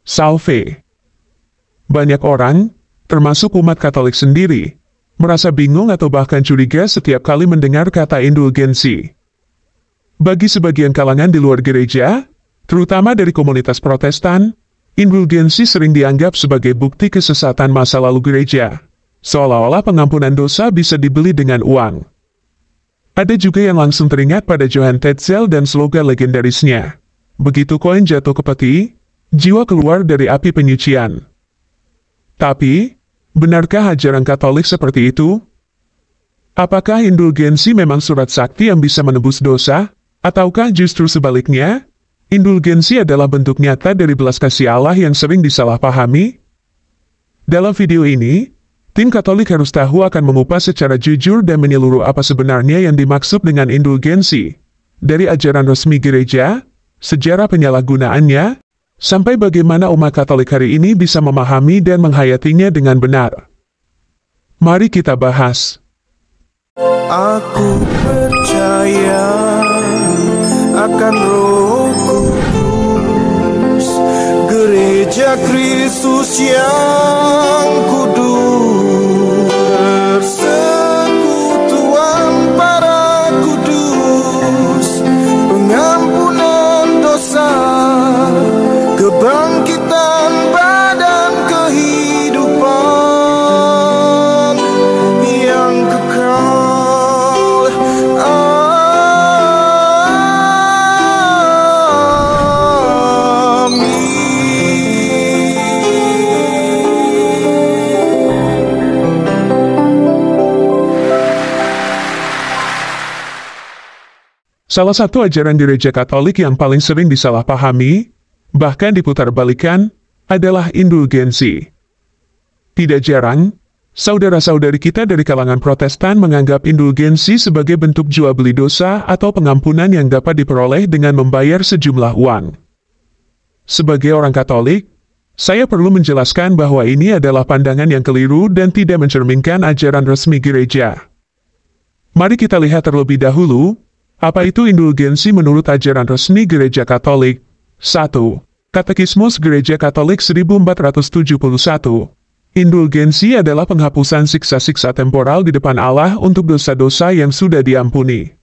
Salve. Banyak orang, termasuk umat Katolik sendiri, merasa bingung atau bahkan curiga setiap kali mendengar kata indulgensi. Bagi sebagian kalangan di luar gereja, terutama dari komunitas Protestan, indulgensi sering dianggap sebagai bukti kesesatan masa lalu gereja, seolah-olah pengampunan dosa bisa dibeli dengan uang. Ada juga yang langsung teringat pada Johann Tetzel dan slogan legendarisnya, "Begitu koin jatuh ke peti, jiwa keluar dari api penyucian." Tapi, benarkah ajaran Katolik seperti itu? Apakah indulgensi memang surat sakti yang bisa menebus dosa? Ataukah justru sebaliknya? Indulgensi adalah bentuk nyata dari belas kasih Allah yang sering disalahpahami? Dalam video ini, tim Katolik harus tahu akan mengupas secara jujur dan menyeluruh apa sebenarnya yang dimaksud dengan indulgensi, dari ajaran resmi gereja, sejarah penyalahgunaannya, sampai bagaimana umat Katolik hari ini bisa memahami dan menghayatinya dengan benar. Mari kita bahas. Aku percaya akan Roh Kudus, Gereja Kristus yang kudus, persekutuan para kudus, pengampunan dosa, kebangkitan badan, kehidupan yang kekal. Amin. Salah satu ajaran gereja Katolik yang paling sering disalahpahami, bahkan diputarbalikan, adalah indulgensi. Tidak jarang, saudara-saudari kita dari kalangan Protestan menganggap indulgensi sebagai bentuk jual beli dosa atau pengampunan yang dapat diperoleh dengan membayar sejumlah uang. Sebagai orang Katolik, saya perlu menjelaskan bahwa ini adalah pandangan yang keliru dan tidak mencerminkan ajaran resmi gereja. Mari kita lihat terlebih dahulu, apa itu indulgensi menurut ajaran resmi gereja Katolik. 1. Katekismus Gereja Katolik 1471. Indulgensi adalah penghapusan siksa-siksa temporal di depan Allah untuk dosa-dosa yang sudah diampuni.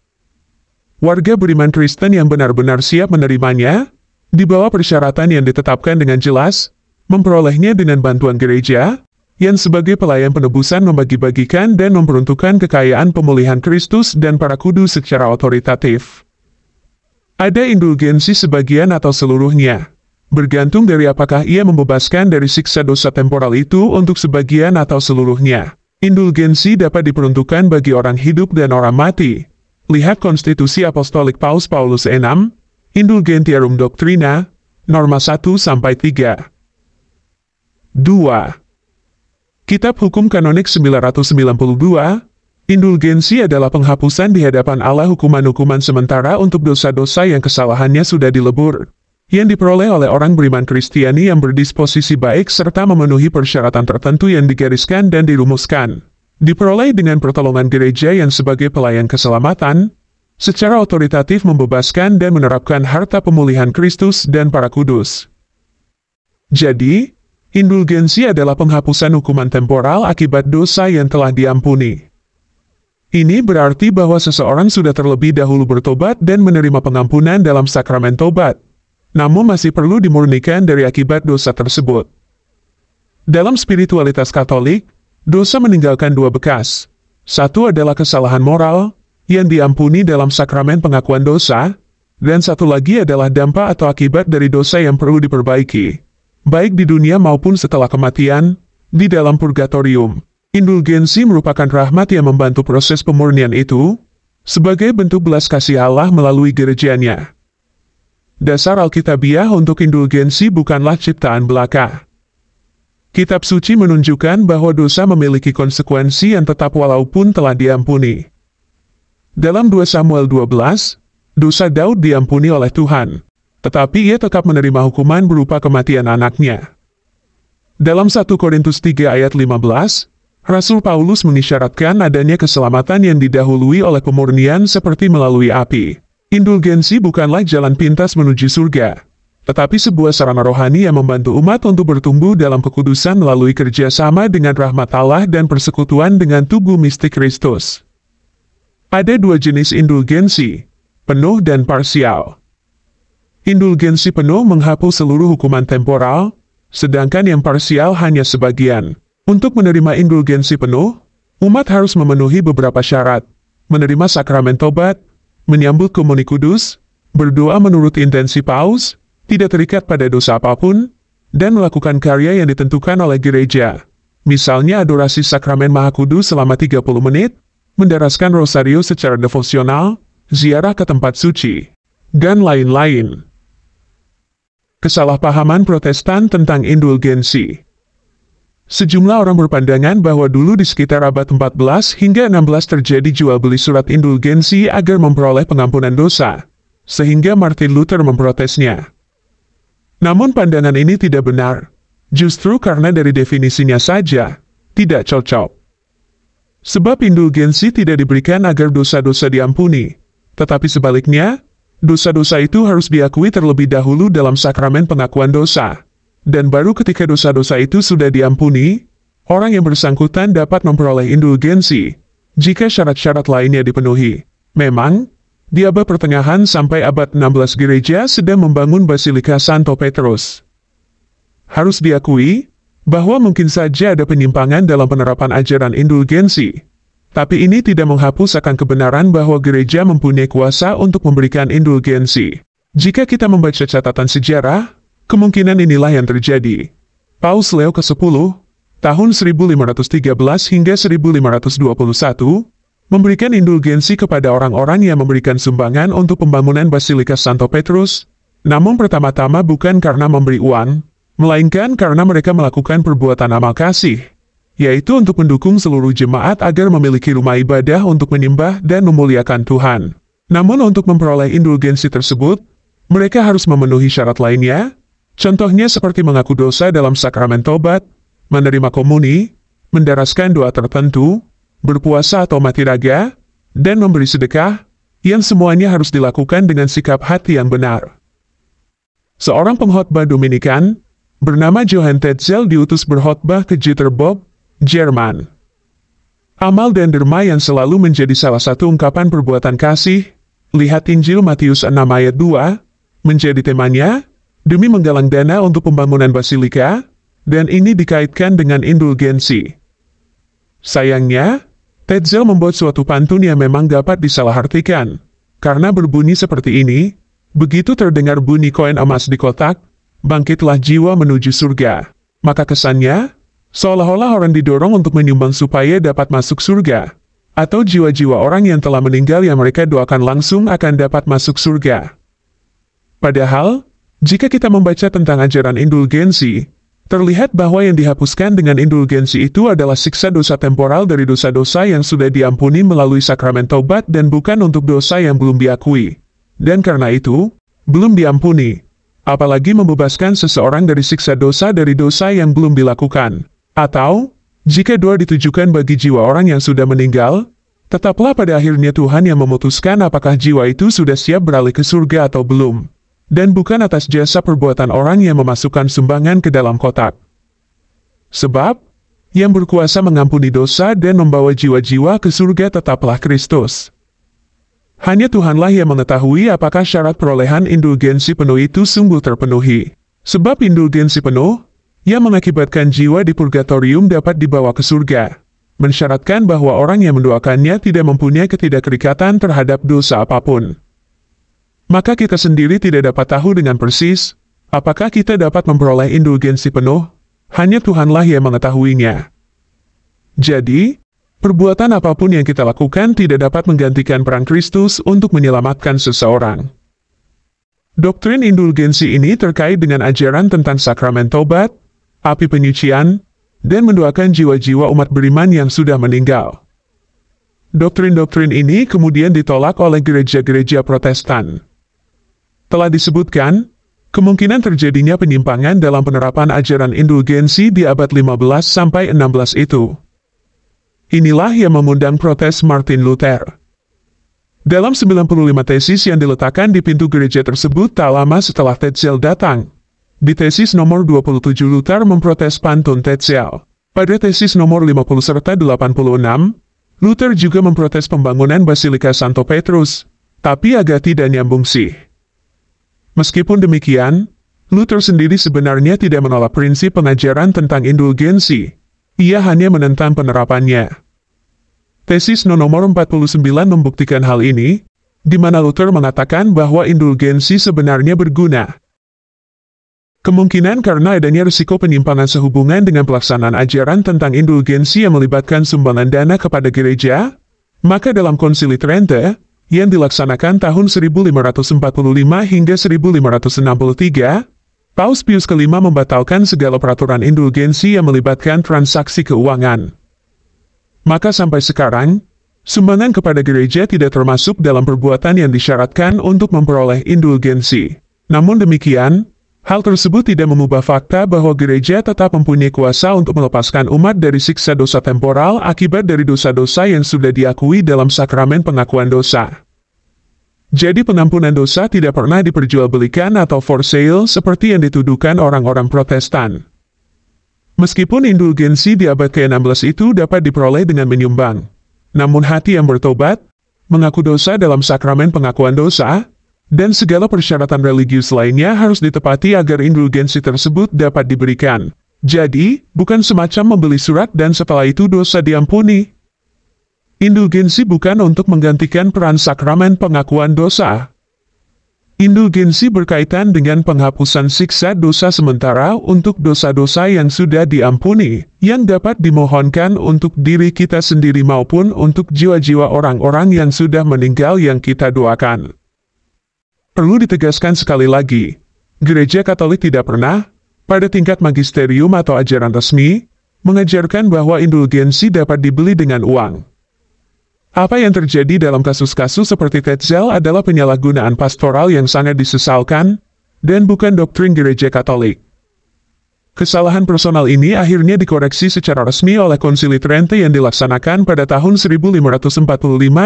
Warga beriman Kristen yang benar-benar siap menerimanya, di bawah persyaratan yang ditetapkan dengan jelas, memperolehnya dengan bantuan gereja, yang sebagai pelayan penebusan membagi-bagikan dan memperuntukkan kekayaan pemulihan Kristus dan para kudus secara otoritatif. Ada indulgensi sebagian atau seluruhnya, bergantung dari apakah ia membebaskan dari siksa dosa temporal itu untuk sebagian atau seluruhnya. Indulgensi dapat diperuntukkan bagi orang hidup dan orang mati. Lihat Konstitusi Apostolik Paus Paulus VI, Indulgentiarum Doctrina, Norma 1-3. 2. Kitab Hukum Kanonik 992, indulgensi adalah penghapusan di hadapan Allah hukuman-hukuman sementara untuk dosa-dosa yang kesalahannya sudah dilebur, yang diperoleh oleh orang beriman Kristiani yang berdisposisi baik serta memenuhi persyaratan tertentu yang digariskan dan dirumuskan. Diperoleh dengan pertolongan gereja yang sebagai pelayan keselamatan, secara otoritatif membebaskan dan menerapkan harta pemulihan Kristus dan para kudus. Jadi, indulgensi adalah penghapusan hukuman temporal akibat dosa yang telah diampuni. Ini berarti bahwa seseorang sudah terlebih dahulu bertobat dan menerima pengampunan dalam sakramen tobat, namun masih perlu dimurnikan dari akibat dosa tersebut. Dalam spiritualitas Katolik, dosa meninggalkan dua bekas. Satu adalah kesalahan moral, yang diampuni dalam sakramen pengakuan dosa, dan satu lagi adalah dampak atau akibat dari dosa yang perlu diperbaiki, baik di dunia maupun setelah kematian, di dalam purgatorium. Indulgensi merupakan rahmat yang membantu proses pemurnian itu, sebagai bentuk belas kasih Allah melalui gerejanya. Dasar Alkitabiah untuk indulgensi bukanlah ciptaan belaka. Kitab suci menunjukkan bahwa dosa memiliki konsekuensi yang tetap walaupun telah diampuni. Dalam 2 Samuel 12, dosa Daud diampuni oleh Tuhan, tetapi ia tetap menerima hukuman berupa kematian anaknya. Dalam 1 Korintus 3 ayat 15, Rasul Paulus mengisyaratkan adanya keselamatan yang didahului oleh pemurnian seperti melalui api. Indulgensi bukanlah jalan pintas menuju surga, tetapi sebuah sarana rohani yang membantu umat untuk bertumbuh dalam kekudusan melalui kerjasama dengan rahmat Allah dan persekutuan dengan tubuh mistik Kristus. Ada dua jenis indulgensi, penuh dan parsial. Indulgensi penuh menghapus seluruh hukuman temporal, sedangkan yang parsial hanya sebagian. Untuk menerima indulgensi penuh, umat harus memenuhi beberapa syarat, menerima sakramen tobat, menyambut komuni kudus, berdoa menurut intensi paus, tidak terikat pada dosa apapun, dan melakukan karya yang ditentukan oleh gereja. Misalnya adorasi sakramen Maha Kudus selama 30 menit, mendaraskan rosario secara devosional, ziarah ke tempat suci, dan lain-lain. Kesalahpahaman Protestan tentang indulgensi. Sejumlah orang berpandangan bahwa dulu di sekitar abad 14 hingga 16 terjadi jual beli surat indulgensi agar memperoleh pengampunan dosa, sehingga Martin Luther memprotesnya. Namun pandangan ini tidak benar, justru karena dari definisinya saja, tidak cocok. Sebab indulgensi tidak diberikan agar dosa-dosa diampuni, tetapi sebaliknya, dosa-dosa itu harus diakui terlebih dahulu dalam sakramen pengakuan dosa, dan baru ketika dosa-dosa itu sudah diampuni, orang yang bersangkutan dapat memperoleh indulgensi, jika syarat-syarat lainnya dipenuhi. Memang, di abad pertengahan sampai abad 16 gereja sedang membangun Basilika Santo Petrus. Harus diakui, bahwa mungkin saja ada penyimpangan dalam penerapan ajaran indulgensi, tapi ini tidak menghapus akan kebenaran bahwa gereja mempunyai kuasa untuk memberikan indulgensi. Jika kita membaca catatan sejarah, kemungkinan inilah yang terjadi. Paus Leo ke-10, tahun 1513 hingga 1521, memberikan indulgensi kepada orang-orang yang memberikan sumbangan untuk pembangunan Basilika Santo Petrus, namun pertama-tama bukan karena memberi uang, melainkan karena mereka melakukan perbuatan amal kasih, yaitu untuk mendukung seluruh jemaat agar memiliki rumah ibadah untuk menyembah dan memuliakan Tuhan. Namun untuk memperoleh indulgensi tersebut, mereka harus memenuhi syarat lainnya, contohnya seperti mengaku dosa dalam sakramen tobat, menerima komuni, mendaraskan doa tertentu, berpuasa atau mati raga, dan memberi sedekah, yang semuanya harus dilakukan dengan sikap hati yang benar. Seorang pengkhotbah Dominikan, bernama Johann Tetzel diutus berkhotbah ke Jüterbog, Jerman. Amal dan derma yang selalu menjadi salah satu ungkapan perbuatan kasih, lihat Injil Matius 6 ayat 2, menjadi temanya, demi menggalang dana untuk pembangunan Basilika, dan ini dikaitkan dengan indulgensi. Sayangnya, Tetzel membuat suatu pantun yang memang dapat disalahartikan, karena berbunyi seperti ini, begitu terdengar bunyi koin emas di kotak, bangkitlah jiwa menuju surga. Maka kesannya, seolah-olah orang didorong untuk menyumbang supaya dapat masuk surga, atau jiwa-jiwa orang yang telah meninggal yang mereka doakan langsung akan dapat masuk surga. Padahal, jika kita membaca tentang ajaran indulgensi, terlihat bahwa yang dihapuskan dengan indulgensi itu adalah siksa dosa temporal dari dosa-dosa yang sudah diampuni melalui sakramen taubat dan bukan untuk dosa yang belum diakui. Dan karena itu, belum diampuni, apalagi membebaskan seseorang dari siksa dosa dari dosa yang belum dilakukan. Atau, jika doa ditujukan bagi jiwa orang yang sudah meninggal, tetaplah pada akhirnya Tuhan yang memutuskan apakah jiwa itu sudah siap beralih ke surga atau belum. Dan bukan atas jasa perbuatan orang yang memasukkan sumbangan ke dalam kotak. Sebab, yang berkuasa mengampuni dosa dan membawa jiwa-jiwa ke surga tetaplah Kristus. Hanya Tuhanlah yang mengetahui apakah syarat perolehan indulgensi penuh itu sungguh terpenuhi. Sebab indulgensi penuh, yang mengakibatkan jiwa di purgatorium dapat dibawa ke surga, mensyaratkan bahwa orang yang mendoakannya tidak mempunyai ketidakkerikatan terhadap dosa apapun. Maka kita sendiri tidak dapat tahu dengan persis, apakah kita dapat memperoleh indulgensi penuh, hanya Tuhanlah yang mengetahuinya. Jadi, perbuatan apapun yang kita lakukan tidak dapat menggantikan peran Kristus untuk menyelamatkan seseorang. Doktrin indulgensi ini terkait dengan ajaran tentang sakramen taubat, api penyucian, dan mendoakan jiwa-jiwa umat beriman yang sudah meninggal. Doktrin-doktrin ini kemudian ditolak oleh gereja-gereja Protestan. Telah disebutkan, kemungkinan terjadinya penyimpangan dalam penerapan ajaran indulgensi di abad 15 sampai 16 itu. Inilah yang mengundang protes Martin Luther. Dalam 95 tesis yang diletakkan di pintu gereja tersebut tak lama setelah Tetzel datang. Di tesis nomor 27 Luther memprotes pantun Tetzel. Pada tesis nomor 50 serta 86, Luther juga memprotes pembangunan Basilika Santo Petrus, tapi agak tidak nyambung sih. Meskipun demikian, Luther sendiri sebenarnya tidak menolak prinsip pengajaran tentang indulgensi. Ia hanya menentang penerapannya. Tesis nomor 49 membuktikan hal ini, di mana Luther mengatakan bahwa indulgensi sebenarnya berguna. Kemungkinan karena adanya risiko penyimpangan sehubungan dengan pelaksanaan ajaran tentang indulgensi yang melibatkan sumbangan dana kepada gereja, maka dalam Konsili Trente, yang dilaksanakan tahun 1545 hingga 1563, Paus Pius kelima membatalkan segala peraturan indulgensi yang melibatkan transaksi keuangan. Maka sampai sekarang, sumbangan kepada gereja tidak termasuk dalam perbuatan yang disyaratkan untuk memperoleh indulgensi. Namun demikian, hal tersebut tidak mengubah fakta bahwa gereja tetap mempunyai kuasa untuk melepaskan umat dari siksa dosa temporal akibat dari dosa-dosa yang sudah diakui dalam sakramen pengakuan dosa. Jadi pengampunan dosa tidak pernah diperjualbelikan atau for sale seperti yang dituduhkan orang-orang Protestan. Meskipun indulgensi di abad ke-16 itu dapat diperoleh dengan menyumbang, namun hati yang bertobat, mengaku dosa dalam sakramen pengakuan dosa, dan segala persyaratan religius lainnya harus ditepati agar indulgensi tersebut dapat diberikan. Jadi, bukan semacam membeli surat dan setelah itu dosa diampuni. Indulgensi bukan untuk menggantikan peran sakramen pengakuan dosa. Indulgensi berkaitan dengan penghapusan siksa dosa sementara untuk dosa-dosa yang sudah diampuni, yang dapat dimohonkan untuk diri kita sendiri maupun untuk jiwa-jiwa orang-orang yang sudah meninggal yang kita doakan. Perlu ditegaskan sekali lagi, Gereja Katolik tidak pernah, pada tingkat magisterium atau ajaran resmi, mengajarkan bahwa indulgensi dapat dibeli dengan uang. Apa yang terjadi dalam kasus-kasus seperti Tetzel adalah penyalahgunaan pastoral yang sangat disesalkan, dan bukan doktrin Gereja Katolik. Kesalahan personal ini akhirnya dikoreksi secara resmi oleh Konsili Trente yang dilaksanakan pada tahun 1545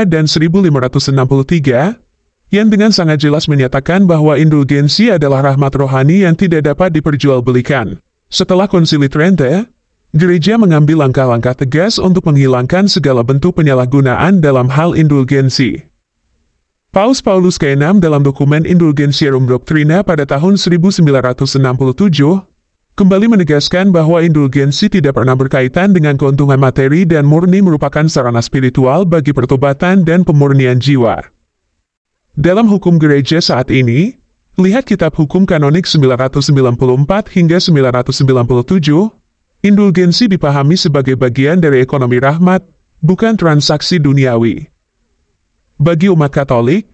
dan 1563, yang dengan sangat jelas menyatakan bahwa indulgensi adalah rahmat rohani yang tidak dapat diperjualbelikan. Setelah Konsili Trente, Gereja mengambil langkah-langkah tegas untuk menghilangkan segala bentuk penyalahgunaan dalam hal indulgensi. Paus Paulus ke-6 dalam dokumen Indulgentiarum Doctrina pada tahun 1967, kembali menegaskan bahwa indulgensi tidak pernah berkaitan dengan keuntungan materi dan murni merupakan sarana spiritual bagi pertobatan dan pemurnian jiwa. Dalam hukum gereja saat ini, lihat Kitab Hukum Kanonik 994 hingga 997, indulgensi dipahami sebagai bagian dari ekonomi rahmat, bukan transaksi duniawi. Bagi umat Katolik,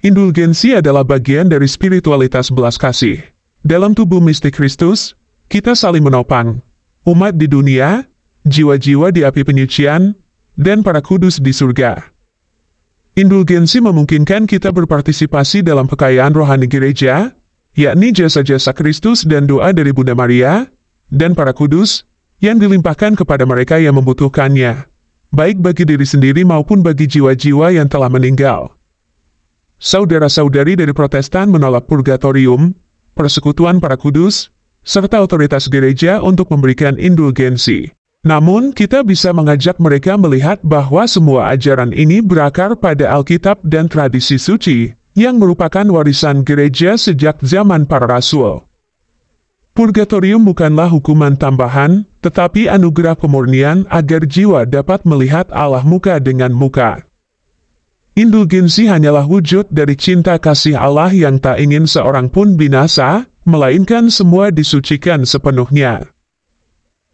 indulgensi adalah bagian dari spiritualitas belas kasih. Dalam tubuh mistik Kristus, kita saling menopang umat di dunia, jiwa-jiwa di api penyucian, dan para kudus di surga. Indulgensi memungkinkan kita berpartisipasi dalam kekayaan rohani gereja, yakni jasa-jasa Kristus dan doa dari Bunda Maria, dan para kudus, yang dilimpahkan kepada mereka yang membutuhkannya, baik bagi diri sendiri maupun bagi jiwa-jiwa yang telah meninggal. Saudara-saudari dari Protestan menolak purgatorium, persekutuan para kudus, serta otoritas gereja untuk memberikan indulgensi. Namun, kita bisa mengajak mereka melihat bahwa semua ajaran ini berakar pada Alkitab dan tradisi suci, yang merupakan warisan gereja sejak zaman para rasul. Purgatorium bukanlah hukuman tambahan, tetapi anugerah pemurnian agar jiwa dapat melihat Allah muka dengan muka. Indulgensi hanyalah wujud dari cinta kasih Allah yang tak ingin seorang pun binasa, melainkan semua disucikan sepenuhnya.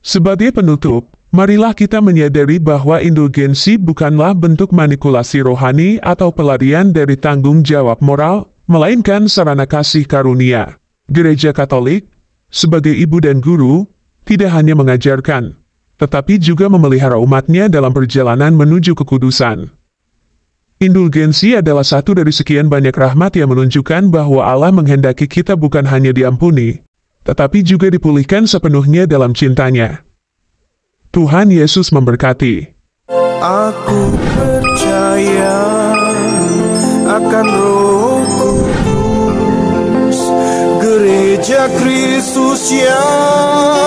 Sebagai penutup, marilah kita menyadari bahwa indulgensi bukanlah bentuk manipulasi rohani atau pelarian dari tanggung jawab moral, melainkan sarana kasih karunia. Gereja Katolik, sebagai ibu dan guru, tidak hanya mengajarkan, tetapi juga memelihara umatnya dalam perjalanan menuju kekudusan. Indulgensi adalah satu dari sekian banyak rahmat yang menunjukkan bahwa Allah menghendaki kita bukan hanya diampuni, tetapi juga dipulihkan sepenuhnya dalam cintanya. Tuhan Yesus memberkati. Aku percaya akan Roh Kudus, Gereja Kristus yang